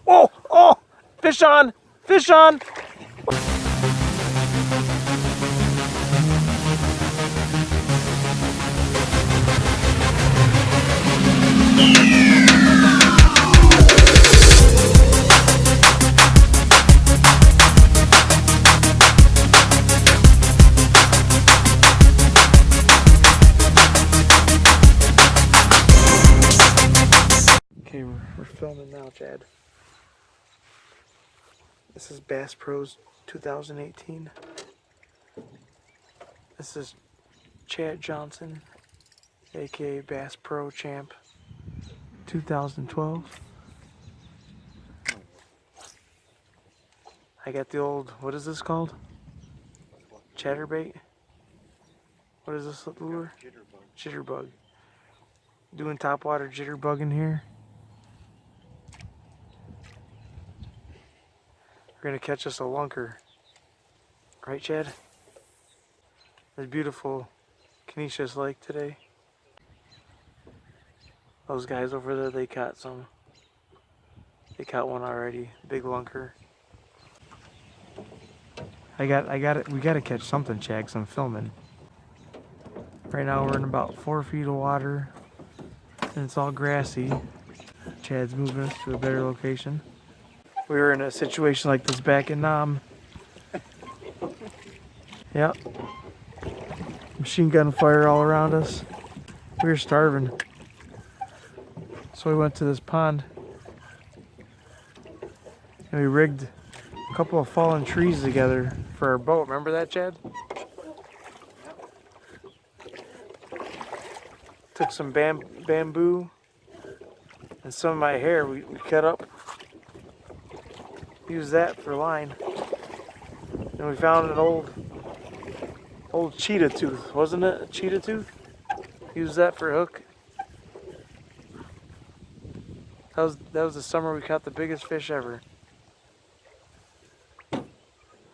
Oh, oh, fish on, fish on. Okay, we're filming now, Chad. This is Bass Pros 2018. This is Chad Johnson, aka Bass Pro Champ 2012. I got the old, what is this called? Chatterbait? What is this lure? Jitterbug. Doing topwater jitterbug in here. We're gonna catch us a lunker. Right, Chad? This beautiful Canisius Lake today. Those guys over there, they caught some. They caught one already. Big lunker. I got it. We gotta catch something, Chad, 'cause I'm filming. Right now we're in about 4 feet of water. And it's all grassy. Chad's moving us to a better location. We were in a situation like this back in Nam. Yep. Machine gun fire all around us. We were starving. So we went to this pond. And we rigged a couple of fallen trees together for our boat. Remember that, Chad? Took some bamboo and some of my hair we cut up. Used that for line. And we found an old cheetah tooth, wasn't it? A cheetah tooth? Used that for a hook. That was the summer we caught the biggest fish ever.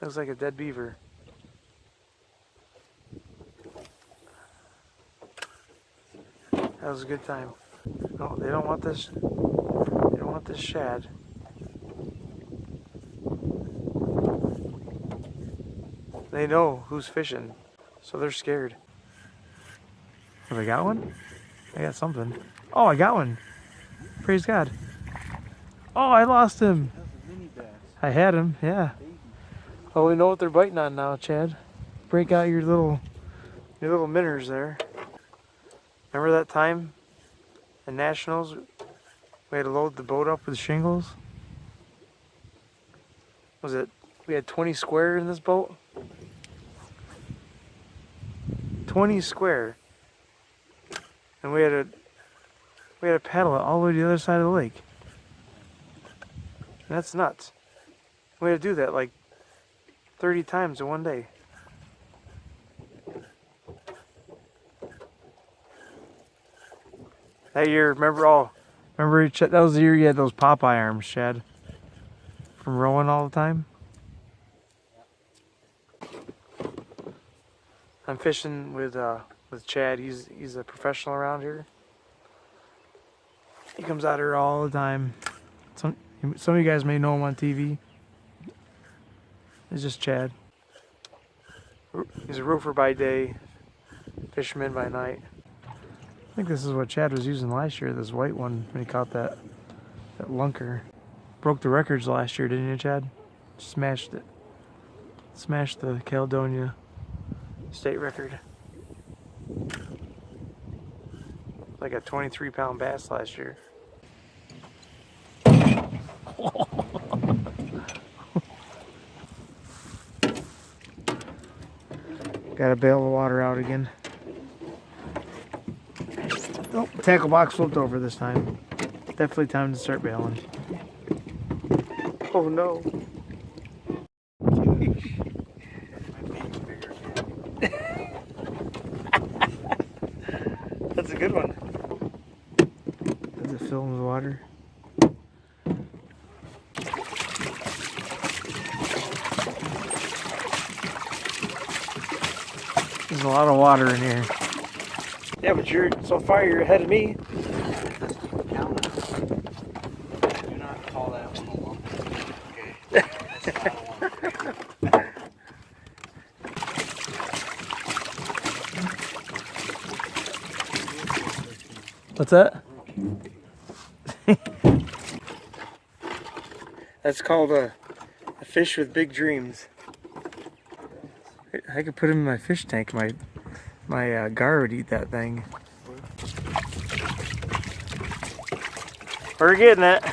Looks like a dead beaver. That was a good time. No, they don't want this. They don't want this shad. They know who's fishing, so they're scared. Have I got one? I got something. Oh, I got one. Praise God. Oh, I lost him. I had him, yeah. Oh, we know what they're biting on now, Chad. Break out your little minnows there. Remember that time in Nationals we had to load the boat up with shingles? Was it, we had 20 square in this boat? 20 square. And we had to paddle it all the way to the other side of the lake. And that's nuts. We had to do that like 30 times in one day. That year, remember that was the year you had those Popeye arms, Chad, from rowing all the time. I'm fishing with Chad. He's a professional around here. He comes out here all the time. Some of you guys may know him on TV. It's just Chad. He's a roofer by day, fisherman by night. I think this is what Chad was using last year, this white one, when he caught that lunker. Broke the records last year, didn't you, Chad? Smashed it. Smashed the Caledonia state record. Like a 23-pound bass last year. Gotta bail the water out again. Oh, tackle box flipped over this time. Definitely time to start bailing. Oh no. That's a good one. Does it fill in with water? There's a lot of water in here. Yeah, but so far you're ahead of me. Do not call that one a What's that? That's called a fish with big dreams. I could put him in my fish tank. My gar would eat that thing. We're getting it.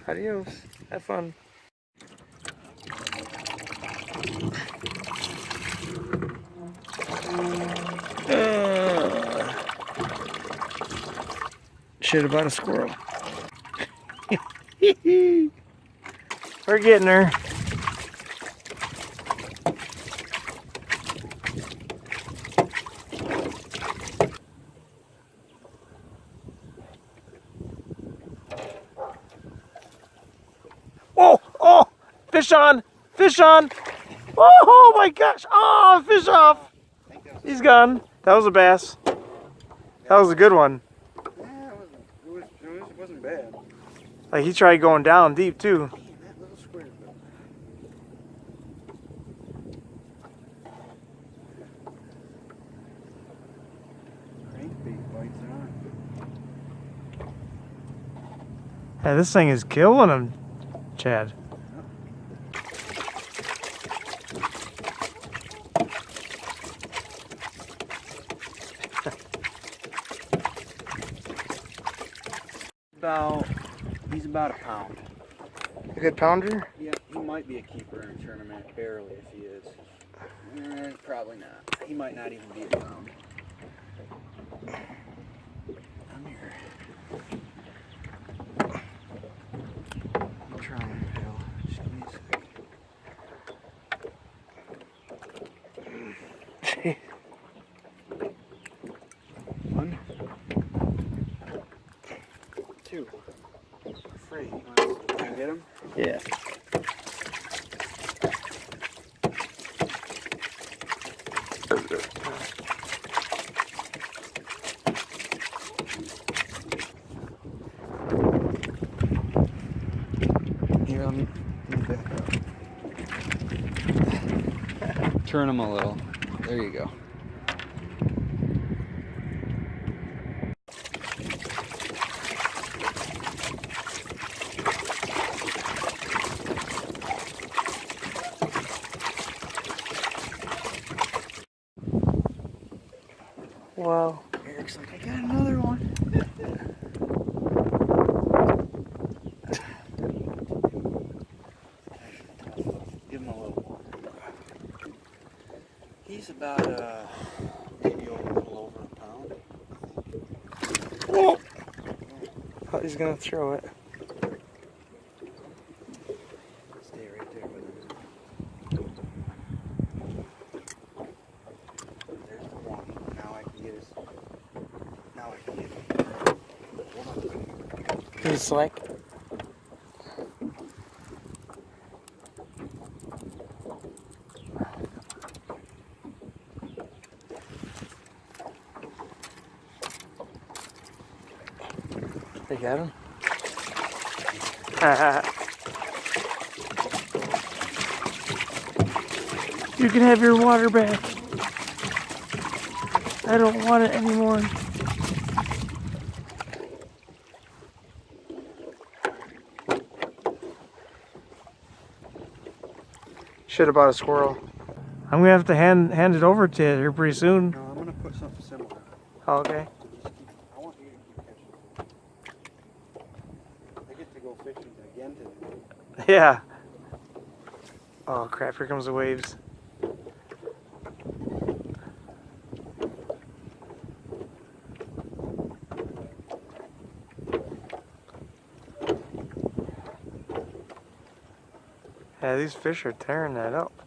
Adios. Have fun. Shit about a squirrel. We're getting her. Oh, oh, fish on, fish on. Oh my gosh, oh, fish off. He's gone. That was a bass. That was a good one. Yeah, it wasn't bad. Like he tried going down deep too. Man, that little square though. Crankbait bites on. Yeah, this thing is killing him, Chad. He's about a pound. A good pounder? Yeah, he might be a keeper in a tournament, barely if he is. Probably not. He might not even be a pound. Come here. I'm trying, pal. Just give me a second. One. Two. Three. Can you get him? Yeah. Here, let me back up. Turn him a little. There you go. Wow. Eric's like, I got another one. Give him a little more. He's about maybe a little over a pound. Whoa. Oh, he's gonna throw it. Stay right there with him. There's the one. Now I can get his. Now I can get him. He's slack. They got him? You can have your water back. I don't want it anymore. Shit about a squirrel. I'm gonna have to hand it over to you here pretty soon. No, I'm gonna put something similar. Oh, okay. I want you to keep catching. I get to go fishing again today. Yeah. Oh crap, here comes the waves. Yeah, these fish are tearing that up.